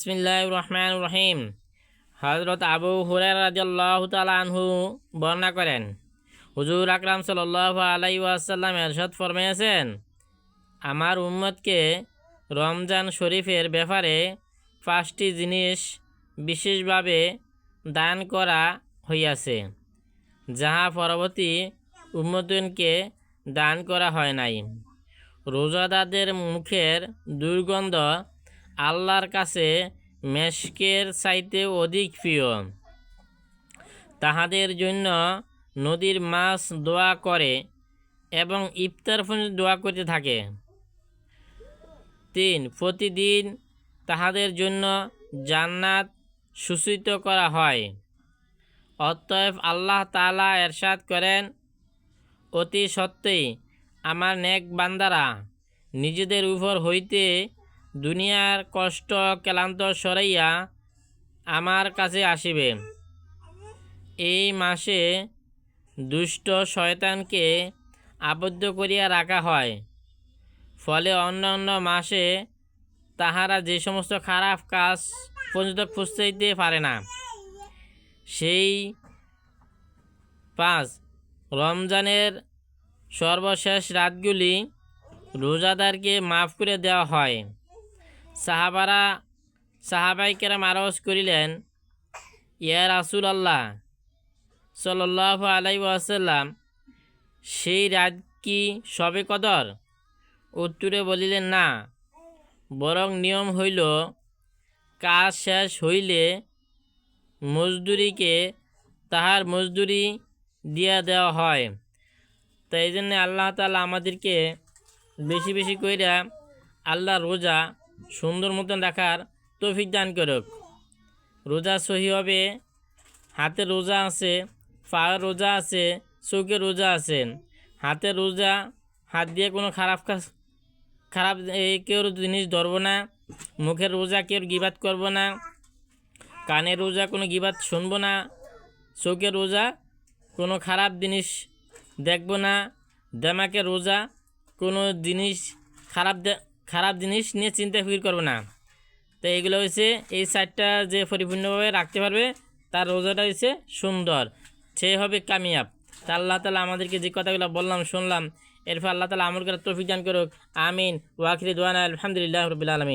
বিসমিল্লাহির রহমানির রহিম। হযরত আবু হুরায়রা রাদিয়াল্লাহু তাআলা আনহু বর্ণনা করেন, হুজুর আকরাম সাল্লাল্লাহু আলাইহি ওয়াসাল্লাম ইরশাদ ফরমাইয়াছেন, আমার উম্মতকে রমজান শরীফের ব্যাপারে 5টি জিনিস বিশেষভাবে দান করা হইয়াছে, যাহা পরবর্তী উম্মতকে দান করা হয় নাই। রোজাদারদের মুখের দুর্গন্ধ আল্লাহর কাছে মেশকের চাইতে অধিক প্রিয়। তাহাদের জন্য নদীর মাছ দোয়া করে এবং ইফতার পর্যন্ত দোয়া করতে থাকে। 3. প্রতিদিন তাহাদের জন্য জান্নাত সূচিত করা হয়। অতএব আল্লাহ তাআলা ইরশাদ করেন, অতি সত্যই আমার নেক বান্দারা নিজেদের উপর হইতে দুনিয়ার কষ্ট ক্লান্ত সরাইয়া আমার কাছে আসিবে। এই মাসে দুষ্ট শয়তানকে আবদ্ধ করিয়া রাখা হয়, ফলে অন্যান্য মাসে তাহারা যে সমস্ত খারাপ কাজ পর্যন্ত খুঁজতে পারে না। সেই 5. রমজানের সর্বশেষ রাতগুলি রোজাদারকে মাফ করে দেওয়া হয়। সাহাবাই কেরাম আরজ করিলেন, ইয়া রাসূলুল্লাহ সাল্লাল্লাহু আলাইহি ওয়াসাল্লাম, সেই রাত কি শবে কদর? উত্তরে বলিলেন, না, বরং নিয়ম হইল কাজ শেষ হইলে মজদুরিকে তাহার মজদুরি দিয়া দেওয়া হয়। তাই এই জন্যে আল্লাহ তাআলা আমাদেরকে বেশি বেশি কইরা আল্লাহ রোজা সুন্দর মতন রাখার তৌফিক দান করুক। রোজা সহি হবে, হাতে রোজা আছে, পায়ের রোজা আছে, চোখে রোজা আছে। হাতে রোজা, হাত দিয়ে কোনো খারাপ কেউ জিনিস ধরবো না। মুখের রোজা কেউ গিবাত করবো না। কানের রোজা কোনো গিবাত শুনবো না। চোখের রোজা কোনো খারাপ জিনিস দেখবো না। দেমাকের রোজা কোনো জিনিস খারাপ জিনিস নিয়ে চিন্তা ফিকির করবো না। তো এইগুলো হচ্ছে এই 4টা যে পরিপূর্ণভাবে রাখতে পারবে তার রোজাটা হচ্ছে সুন্দর, সে হবে কামিয়াব। তা আল্লাহ তাআলা আমাদেরকে যে কথাগুলো বললাম শুনলাম, এরপর আল্লাহ তাআলা আমল করার তৌফিক দান করুক। আমিন। ওয়া আখিরু দাওয়ানা আলহামদুলিল্লাহি রাব্বিল আলামিন।